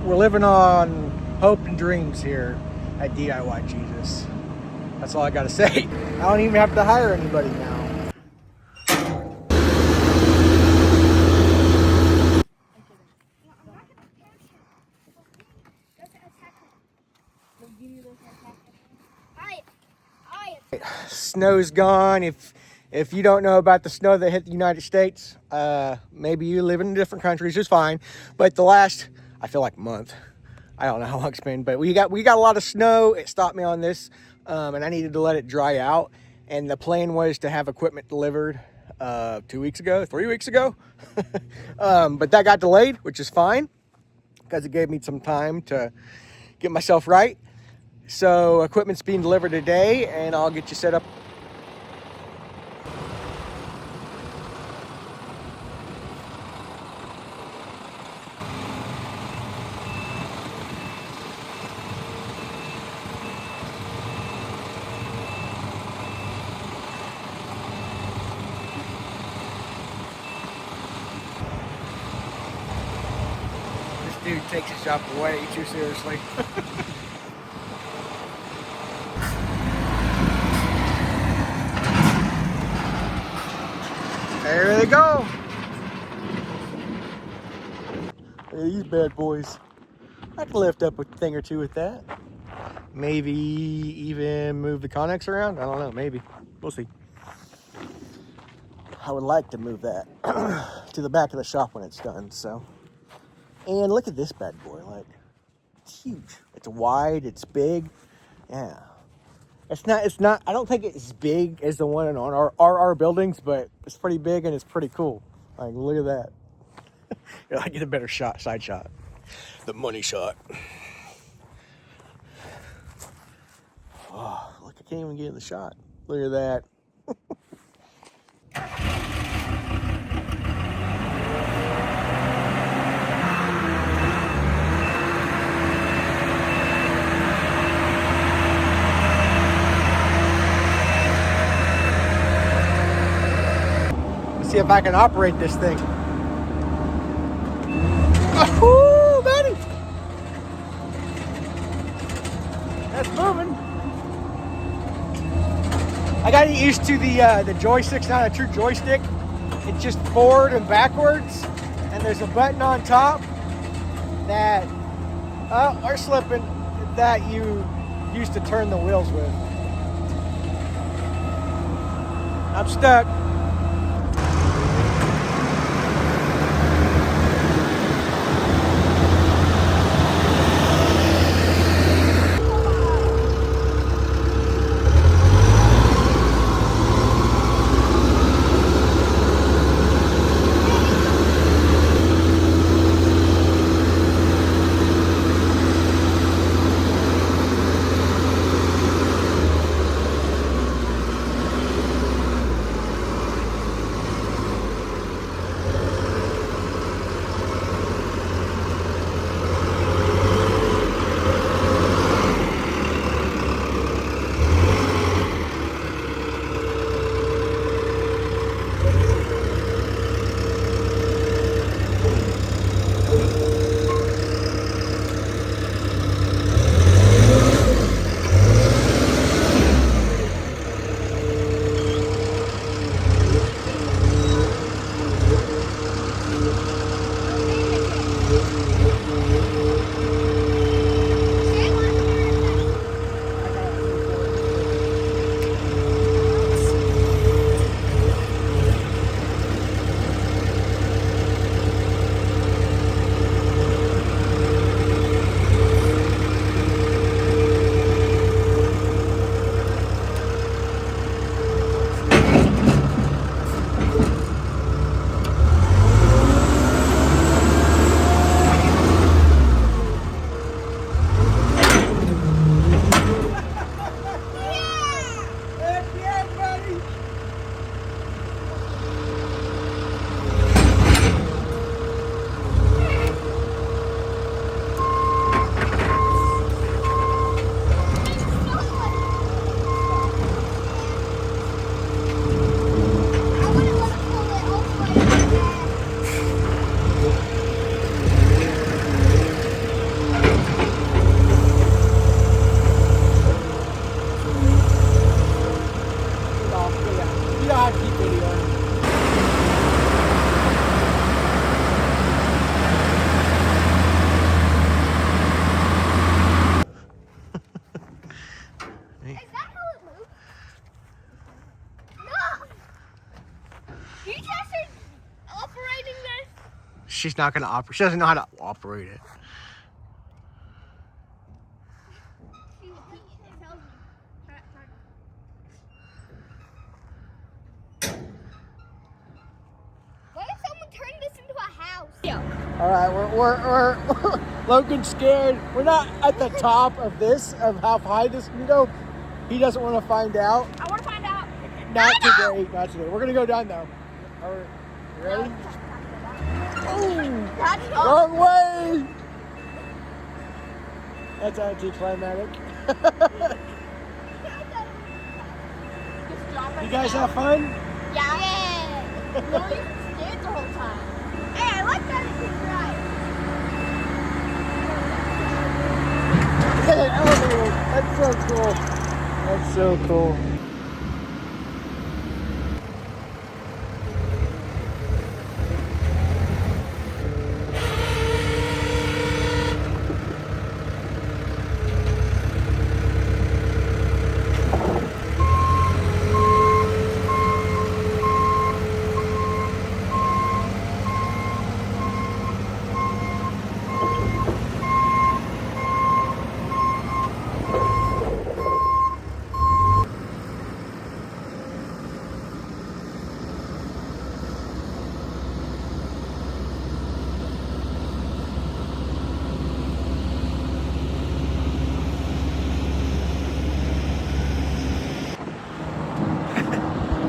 we're living on hope and dreams here at DIY Jesus. That's all I gotta say. I don't even have to hire anybody now. Snow's gone. If you don't know about the snow that hit the United States, maybe you live in different countries, it's fine. But the last, I feel like month, I don't know how long it's been, but we got a lot of snow. It stopped me on this, and I needed to let it dry out. And the plan was to have equipment delivered 3 weeks ago. But that got delayed, which is fine because it gave me some time to get myself right. So equipment's being delivered today, and I'll get you set up. This dude takes his job way too seriously. There they go. These bad boys. I can lift up a thing or two with that. Maybe even move the Connex around. I don't know, maybe. We'll see. I would like to move that to the back of the shop when it's done, so. And look at this bad boy, like, it's huge. It's wide, it's big, yeah. It's not, I don't think it's as big as the one on our buildings, but it's pretty big and it's pretty cool. Like, look at that. Here, I get a better shot, side shot. The money shot. Oh, look, I can't even get in the shot. Look at that. Let's see if I can operate this thing. Oh, buddy! That's moving. I got to get used to the joystick's not a true joystick. It's just forward and backwards, and there's a button on top that are slipping that you used to turn the wheels with. I'm stuck. she's not gonna operate. She doesn't know how to operate it. What if someone turned this into a house? Yeah. All right, we're Logan's scared. We're not at the top of this, of how high this can go. He doesn't want to find out. I want to find out. Not today. We're gonna go down though. All right, you ready? Oh, wrong way. That's anticlimactic. You guys have fun? Yeah. No, you were scared the whole time. Hey, I like that it's right. An elevator. That's so cool. That's so cool.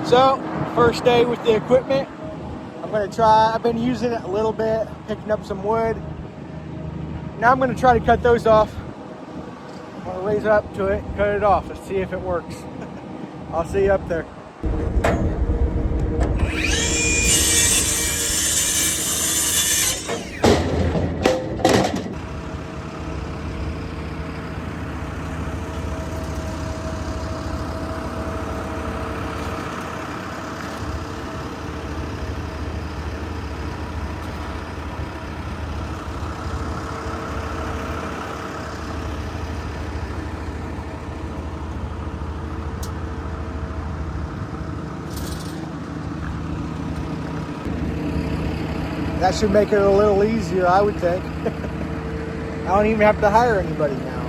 So, first day with the equipment. I'm gonna try, I've been using it a little bit, picking up some wood. Now I'm gonna try to cut those off. I'm gonna raise up to it, cut it off, and see if it works. I'll see you up there. That should make it a little easier, I would think. I don't even have to hire anybody now.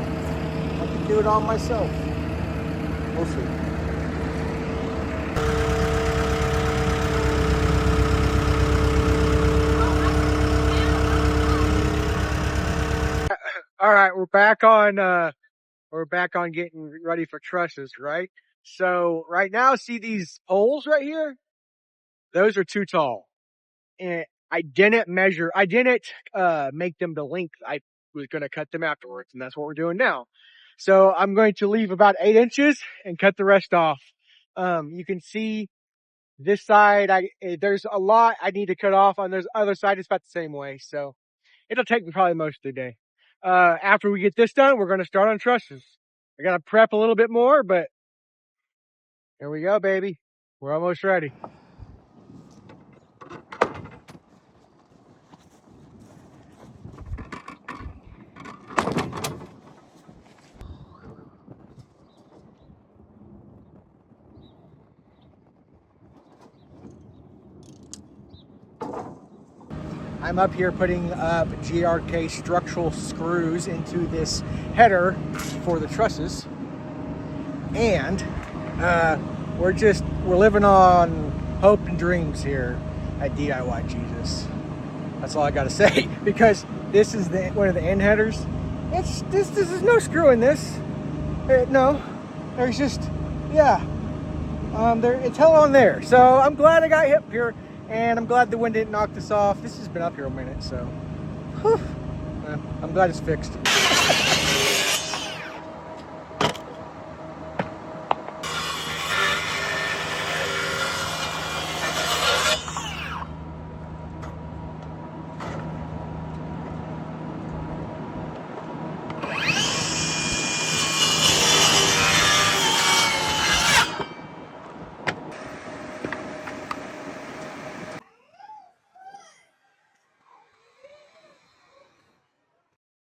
I can do it all myself. We'll see. All right, we're back on getting ready for trusses, right? So right now, see these poles right here? Those are too tall. And I didn't make them the length I was going to cut them afterwards. And that's what we're doing now. So I'm going to leave about 8 inches and cut the rest off. You can see this side, there's a lot I need to cut off. On this other side, it's about the same way. So it'll take me probably most of the day. After we get this done, we're going to start on trusses. I got to prep a little bit more, but here we go, baby. We're almost ready. I'm up here putting up GRK structural screws into this header for the trusses. And we're living on hope and dreams here at DIY Jesus. That's all I gotta say, because this is one of the end headers. This is no screw in this. No, there's just, yeah. It's hell on there. So I'm glad I got hit here, and I'm glad the wind didn't knock this off. This has been up here a minute, so whew, I'm glad it's fixed.